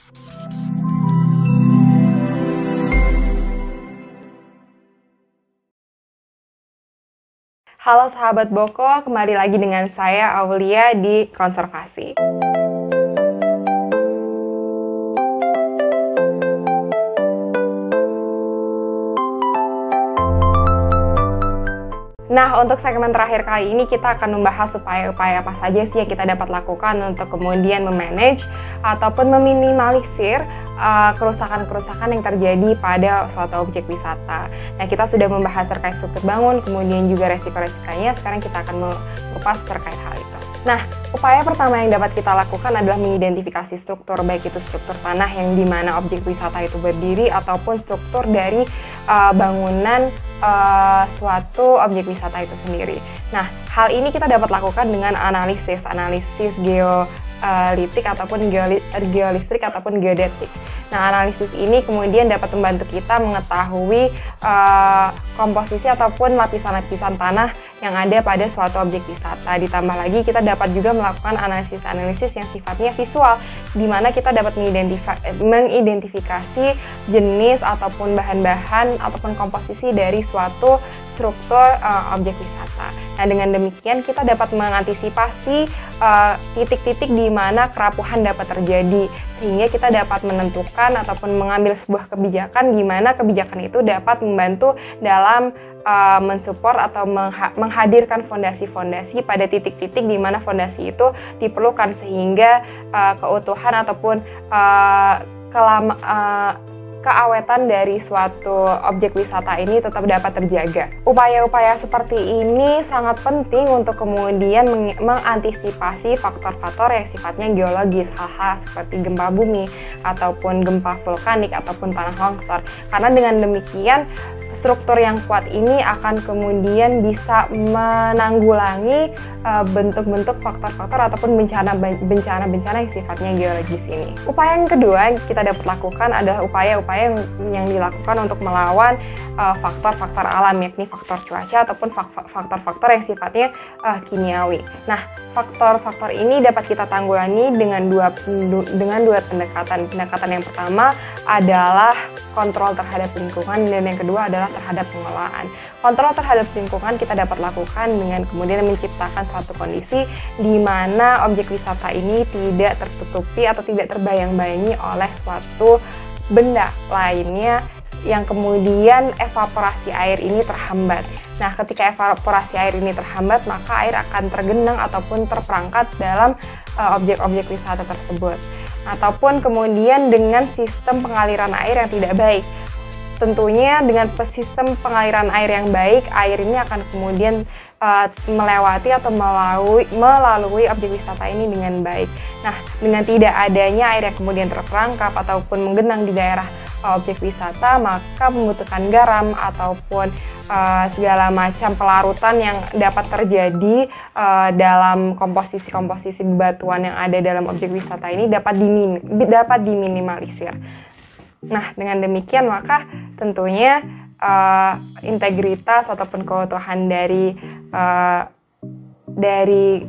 Halo sahabat Boko, kembali lagi dengan saya Aulia di Konservasi. Nah, untuk segmen terakhir kali ini kita akan membahas upaya-upaya apa saja sih yang kita dapat lakukan untuk kemudian memanage ataupun meminimalisir kerusakan-kerusakan yang terjadi pada suatu objek wisata. Nah, kita sudah membahas terkait struktur bangun, kemudian juga resiko-resikonya. Sekarang kita akan mengupas terkait hal itu. Nah, upaya pertama yang dapat kita lakukan adalah mengidentifikasi struktur, baik itu struktur tanah yang dimana objek wisata itu berdiri ataupun struktur dari bangunan suatu objek wisata itu sendiri. Nah, hal ini kita dapat lakukan dengan analisis geolitik ataupun geolistrik ataupun geodetik. Nah, analisis ini kemudian dapat membantu kita mengetahui komposisi ataupun lapisan-lapisan tanah yang ada pada suatu objek wisata. Ditambah lagi kita dapat juga melakukan analisis-analisis yang sifatnya visual, di mana kita dapat mengidentifikasi jenis ataupun bahan-bahan ataupun komposisi dari suatu struktur objek wisata. Nah, dengan demikian kita dapat mengantisipasi titik-titik di mana kerapuhan dapat terjadi, sehingga kita dapat menentukan ataupun mengambil sebuah kebijakan di mana kebijakan itu dapat membantu dalam mensupport atau menghadirkan fondasi-fondasi pada titik-titik di mana fondasi itu diperlukan, sehingga keutuhan ataupun keawetan dari suatu objek wisata ini tetap dapat terjaga. Upaya-upaya seperti ini sangat penting untuk kemudian mengantisipasi faktor-faktor yang sifatnya geologis, hal-hal seperti gempa bumi ataupun gempa vulkanik ataupun tanah longsor. Karena dengan demikian struktur yang kuat ini akan kemudian bisa menanggulangi bentuk-bentuk faktor-faktor ataupun bencana-bencana yang sifatnya geologis ini. Upaya yang kedua yang kita dapat lakukan adalah upaya-upaya yang dilakukan untuk melawan faktor-faktor alam, yakni faktor cuaca ataupun faktor-faktor yang sifatnya kimiawi. Nah, faktor-faktor ini dapat kita tanggulangi dengan dua pendekatan. Pendekatan yang pertama adalah kontrol terhadap lingkungan, dan yang kedua adalah terhadap pengelolaan. Kontrol terhadap lingkungan kita dapat lakukan dengan kemudian menciptakan suatu kondisi di mana objek wisata ini tidak tertutupi atau tidak terbayang-bayangi oleh suatu benda lainnya yang kemudian evaporasi air ini terhambat. Nah, ketika evaporasi air ini terhambat, maka air akan tergenang ataupun terperangkap dalam objek-objek wisata tersebut. Ataupun kemudian dengan sistem pengaliran air yang tidak baik. Tentunya dengan sistem pengaliran air yang baik, air ini akan kemudian melewati atau melalui objek wisata ini dengan baik. Nah, dengan tidak adanya air yang kemudian terperangkap ataupun menggenang di daerah objek wisata, maka membutuhkan garam ataupun segala macam pelarutan yang dapat terjadi dalam komposisi-komposisi bebatuan yang ada dalam objek wisata ini dapat diminimalisir. Nah, dengan demikian maka tentunya integritas ataupun keutuhan dari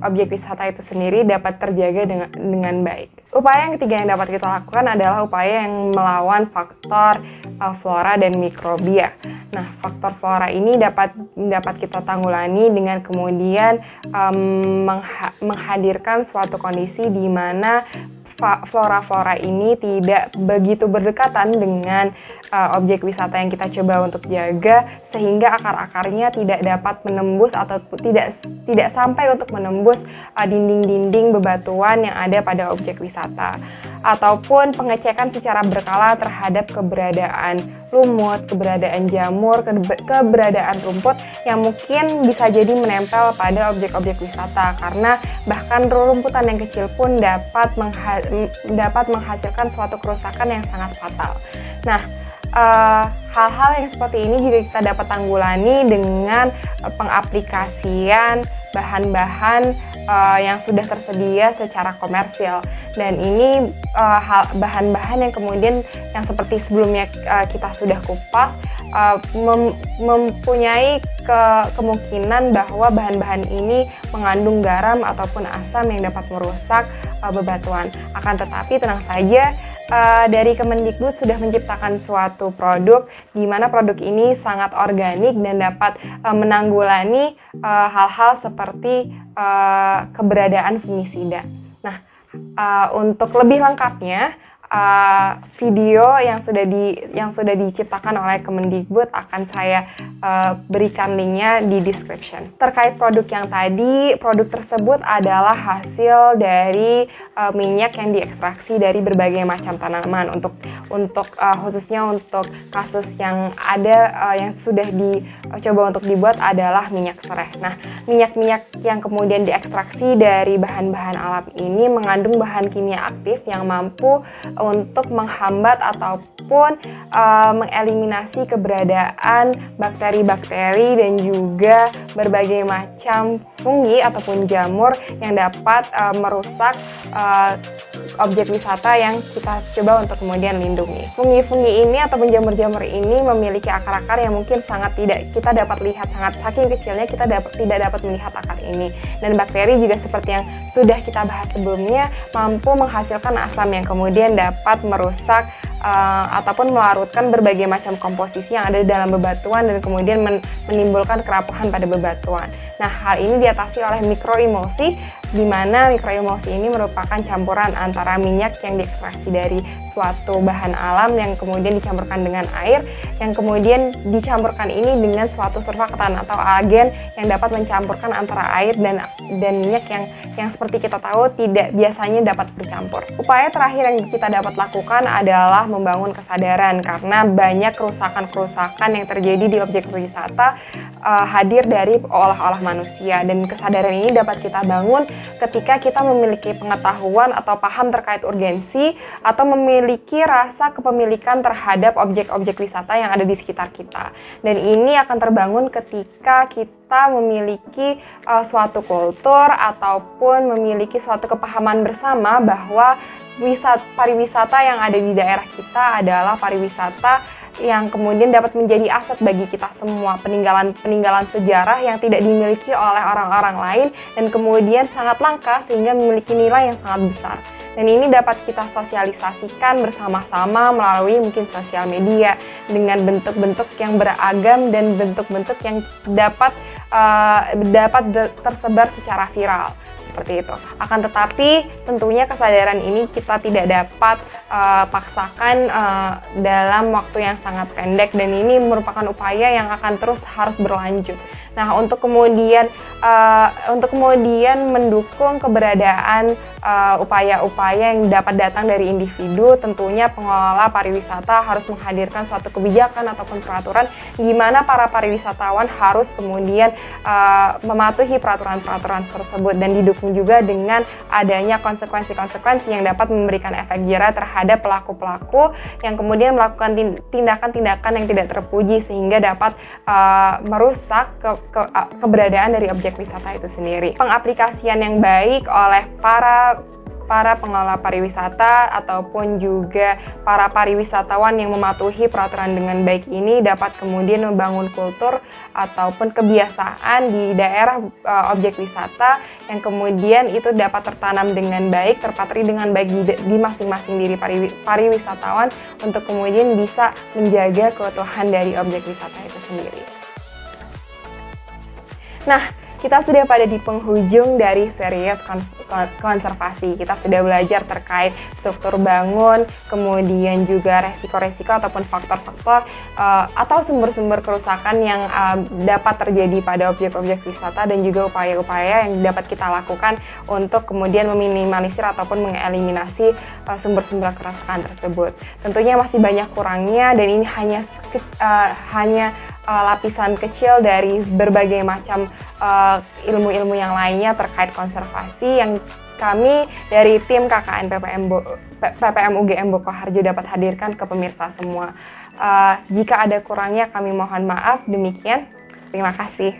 objek wisata itu sendiri dapat terjaga dengan baik. Upaya yang ketiga yang dapat kita lakukan adalah upaya yang melawan faktor flora dan mikrobia. Nah, faktor flora ini dapat kita tanggulangi dengan kemudian menghadirkan suatu kondisi di mana flora-flora ini tidak begitu berdekatan dengan objek wisata yang kita coba untuk jaga, sehingga akar-akarnya tidak dapat menembus atau tidak sampai untuk menembus dinding-dinding bebatuan yang ada pada objek wisata. Ataupun pengecekan secara berkala terhadap keberadaan lumut, keberadaan jamur, keberadaan rumput yang mungkin bisa jadi menempel pada objek-objek wisata, karena bahkan rumputan yang kecil pun dapat menghasilkan suatu kerusakan yang sangat fatal. Nah, hal-hal yang seperti ini juga kita dapat tanggulangi dengan pengaplikasian bahan-bahan yang sudah tersedia secara komersil. Dan ini bahan-bahan yang kemudian yang seperti sebelumnya kita sudah kupas mempunyai kemungkinan bahwa bahan-bahan ini mengandung garam ataupun asam yang dapat merusak bebatuan. Akan tetapi tenang saja, dari Kemendikbud sudah menciptakan suatu produk di mana produk ini sangat organik dan dapat menanggulangi hal-hal seperti keberadaan fungisida. Nah, untuk lebih lengkapnya, video yang sudah diciptakan oleh Kemendikbud akan saya berikan linknya di description. Terkait produk yang tadi, produk tersebut adalah hasil dari minyak yang diekstraksi dari berbagai macam tanaman. Khususnya untuk kasus yang ada yang sudah dicoba untuk dibuat adalah minyak serai. Nah, minyak-minyak yang kemudian diekstraksi dari bahan-bahan alam ini mengandung bahan kimia aktif yang mampu untuk menghambat ataupun mengeliminasi keberadaan bakteri-bakteri dan juga berbagai macam fungi ataupun jamur yang dapat merusak objek wisata yang kita coba untuk kemudian lindungi. Fungi-fungi ini ataupun jamur-jamur ini memiliki akar-akar yang mungkin sangat tidak kita dapat lihat, saking kecilnya kita tidak dapat melihat akar ini. Dan bakteri juga seperti yang sudah kita bahas sebelumnya, mampu menghasilkan asam yang kemudian dapat merusak ataupun melarutkan berbagai macam komposisi yang ada dalam bebatuan dan kemudian menimbulkan kerapuhan pada bebatuan. Nah, hal ini diatasi oleh mikroemulsi, di mana mikroemulsi ini merupakan campuran antara minyak yang diekstraksi dari suatu bahan alam yang kemudian dicampurkan dengan air, yang kemudian dicampurkan ini dengan suatu surfaktan atau agen yang dapat mencampurkan antara air dan minyak yang seperti kita tahu tidak biasanya dapat bercampur. Upaya terakhir yang kita dapat lakukan adalah membangun kesadaran karena banyak kerusakan-kerusakan yang terjadi di objek wisata hadir dari olah-olah manusia, dan kesadaran ini dapat kita bangun ketika kita memiliki pengetahuan atau paham terkait urgensi atau memiliki rasa kepemilikan terhadap objek-objek wisata yang ada di sekitar kita. Dan ini akan terbangun ketika kita memiliki suatu kultur ataupun memiliki suatu kepahaman bersama bahwa pariwisata yang ada di daerah kita adalah pariwisata yang kemudian dapat menjadi aset bagi kita semua, peninggalan sejarah yang tidak dimiliki oleh orang-orang lain dan kemudian sangat langka sehingga memiliki nilai yang sangat besar. Dan ini dapat kita sosialisasikan bersama-sama melalui mungkin sosial media dengan bentuk-bentuk yang beragam dan bentuk-bentuk yang dapat tersebar secara viral. Seperti itu. Akan tetapi tentunya kesadaran ini kita tidak dapat paksakan dalam waktu yang sangat pendek, dan ini merupakan upaya yang akan terus harus berlanjut. Nah, untuk kemudian mendukung keberadaan upaya-upaya yang dapat datang dari individu, tentunya pengelola pariwisata harus menghadirkan suatu kebijakan ataupun peraturan di mana para pariwisatawan harus kemudian mematuhi peraturan-peraturan tersebut, dan didukung juga dengan adanya konsekuensi-konsekuensi yang dapat memberikan efek jera terhadap pelaku-pelaku yang kemudian melakukan tindakan-tindakan yang tidak terpuji sehingga dapat merusak keberadaan dari objek wisata itu sendiri. Pengaplikasian yang baik oleh para pengelola pariwisata ataupun juga para pariwisatawan yang mematuhi peraturan dengan baik ini dapat kemudian membangun kultur ataupun kebiasaan di daerah objek wisata yang kemudian itu dapat tertanam dengan baik, terpatri dengan baik di masing-masing diri pariwisatawan untuk kemudian bisa menjaga keutuhan dari objek wisata itu sendiri. Nah, kita sudah pada di penghujung dari series konservasi. Kita sudah belajar terkait struktur bangun, kemudian juga resiko-resiko ataupun faktor-faktor atau sumber-sumber kerusakan yang dapat terjadi pada objek-objek wisata, dan juga upaya-upaya yang dapat kita lakukan untuk kemudian meminimalisir ataupun mengeliminasi sumber-sumber kerusakan tersebut. Tentunya masih banyak kurangnya, dan ini hanya lapisan kecil dari berbagai macam ilmu-ilmu yang lainnya terkait konservasi yang kami dari tim KKN PPM UGM Boko Harjo dapat hadirkan ke pemirsa semua. Jika ada kurangnya kami mohon maaf. Demikian, terima kasih.